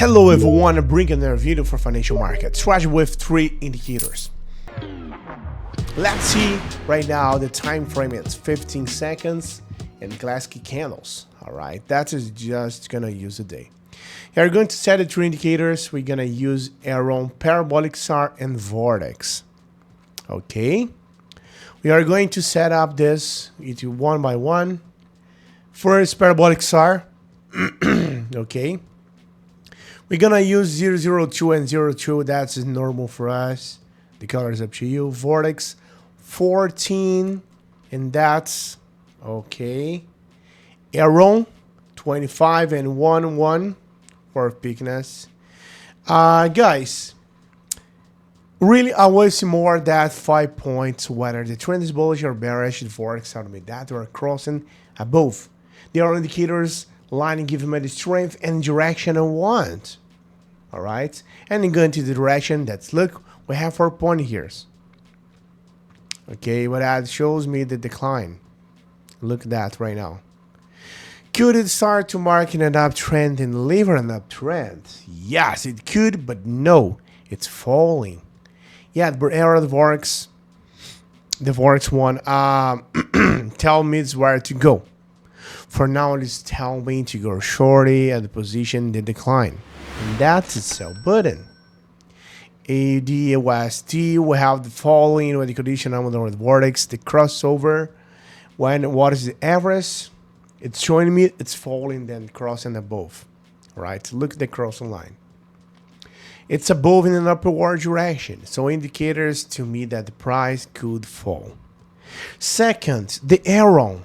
Hello everyone, I'm bringing another video for financial markets. Strategy with 3 indicators. Let's see right now the time frame is 15 seconds and glass key candles. Alright, that is just gonna use a day. Here we're going to set the 3 indicators. We're gonna use Aroon Parabolic SAR and Vortex. Okay. We are going to set up this into one by one. First, Parabolic SAR. Okay. We're gonna use 002 and 02. That's normal for us. The color is up to you. Vortex 14, and that's okay. Aroon 25 and 11 for thickness. Guys, really, I will see more than 5 points whether the trend is bullish or bearish. The Vortex telling me that we're crossing above. There are indicators lining giving me the strength and direction I want. All right, and then going to the direction that's look, we have 4 points here. Okay, but that shows me the decline. Look at that right now. Could it start to mark an uptrend and deliver an uptrend? Yes, it could, but no, it's falling. Yeah, the error of the Vortex one, tell me it's where to go. For now, it is telling me to go shorty at the position, the decline. And that's the sell button. AUD, USD, we have the following with the condition under the Vortex, the crossover. What is the average? It's showing me it's falling, then crossing above. Right? Look at the crossing line. It's above in an upward direction. So indicators to me that the price could fall. Second, the Aroon.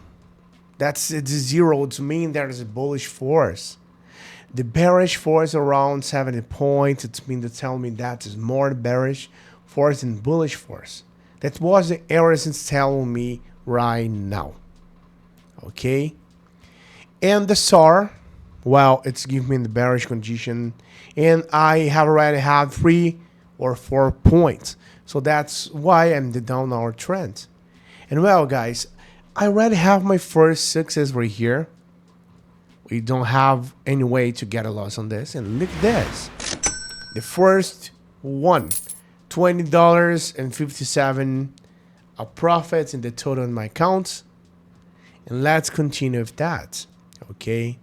That's the 0 to mean there is a bullish force. The bearish force around 70 points. It's mean to tell me that is more bearish force than bullish force. That was the error since telling me right now. Okay. And the SAR, well, it's giving me the bearish condition, and I have already had 3 or 4 points. So that's why I'm the downward trend. And well, guys, I already have my first success right here. We don't have any way to get a loss on this. And look at this. The first one, $20.57 a profit in the total in my account. And let's continue with that. Okay.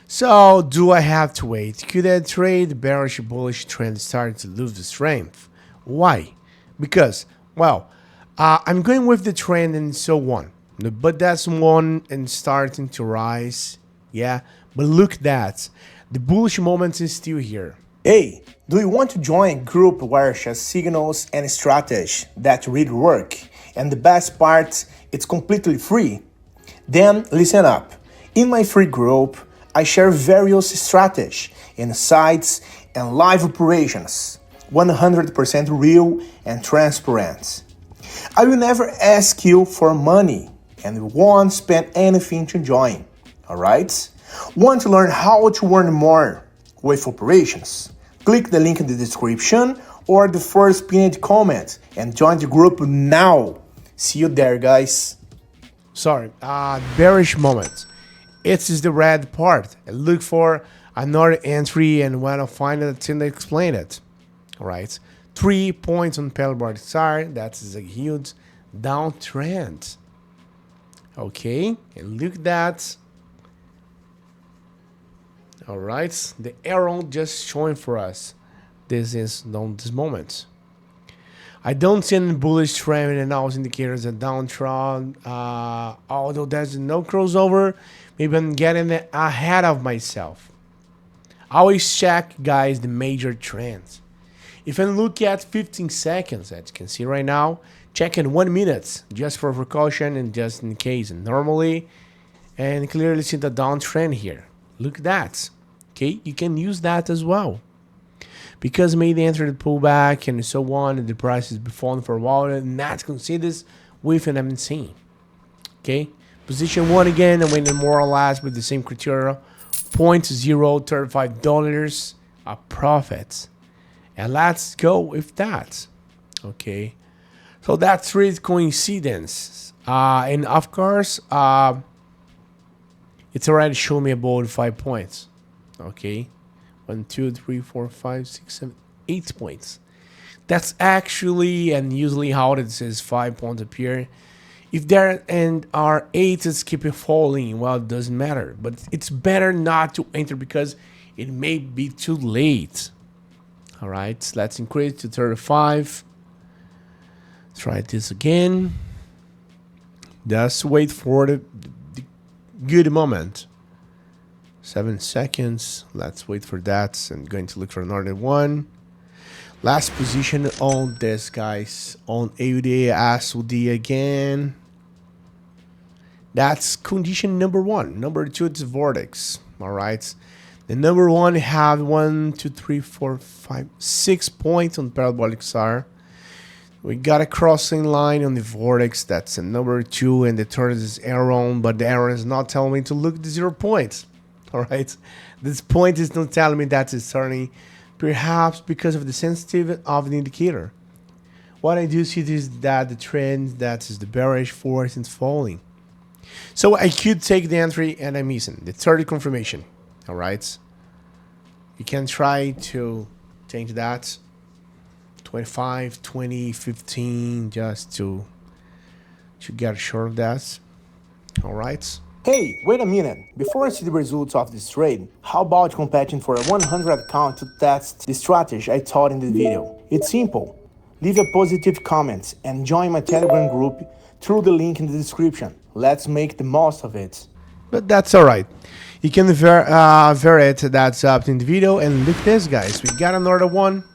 So do I have to wait? Could I trade? The bearish bullish trend starting to lose the strength. Why? Because, well, I'm going with the trend and so on. But that's one and starting to rise. Yeah, but look at that. The bullish moment is still here. Hey, do you want to join a group where share signals and strategy that really work? And the best part, it's completely free. Then listen up. In my free group, I share various strategies, insights, and live operations. 100% real and transparent. I will never ask you for money and won't spend anything to join. Alright? Want to learn how to earn more with operations? Click the link in the description or the first pinned comment and join the group now. See you there, guys. Sorry, bearish moment. It is the red part. I look for another entry, and when I find it, I'll explain it. Alright? 3 points on Parabolic SAR. That is a huge downtrend. Okay, and look at that. Alright, the arrow just showing for us. This is on this moment. I don't see any bullish trend and all indicators are downtrend. Although there's no crossover, maybe I'm getting ahead of myself. Always check, guys, the major trends. If I look at 15 seconds, as you can see right now, check in 1 minute, just for precaution and just in case. And normally, and clearly see the downtrend here. Look at that. Okay, you can use that as well. Because maybe enter the pullback and so on, and the price has been falling for a while, and that's considered with an MNC. Okay, position 1 again, and when more or less with the same criteria, $0.035 a profit. And let's go with that. Okay, so that's really coincidence. And of course, it's already shown me about 5 points. Okay, 1, 2, 3, 4, 5, 6, 7, 8 points. That's actually, and usually how it says 5 points appear. If there and are 8, it's keeping falling. Well, it doesn't matter, but it's better not to enter because it may be too late. All right, let's increase to 35. Try this again. Just wait for the good moment. 7 seconds. Let's wait for that. I'm going to look for another one. Last position on this, guys. On AUD, ASUD again. That's condition number 1. Number 2, it's Vortex. All right. The number 1 have 1, 2, 3, 4, 5, 6 points on parabolic SAR. We got a crossing line on the Vortex. That's a number 2, and the third is Aroon, but the Aroon is not telling me to look at the 0 points. All right. This point is not telling me that it's turning. Perhaps because of the sensitivity of the indicator. What I do see is that the trend, that is the bearish force, is falling. So I could take the entry and I'm missing the third confirmation. All right. You can try to change that 25, 20, 15 just to get sure of that. All right. Hey, wait a minute. Before I see the results of this trade, how about competing for a 100 account to test the strategy I taught in the video? It's simple. Leave a positive comment and join my Telegram group through the link in the description. Let's make the most of it. But that's all right. You can vary it. That's up in the video. And look at this, guys. We got another one.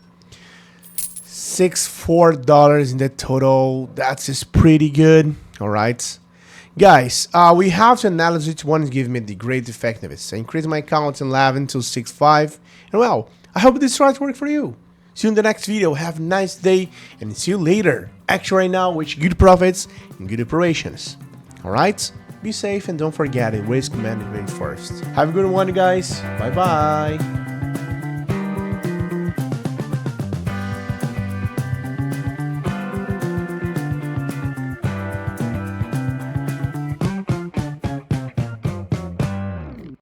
$64 in the total. That's just pretty good. All right. Guys, we have to analyze which one is giving me the great effectiveness. I increased my count in 11 to 65. And well, I hope this strategy worked for you. See you in the next video. Have a nice day and see you later. Actually, right now, wish good profits and good operations. Alright? Be safe and don't forget, risk management first. Have a good one, guys. Bye-bye.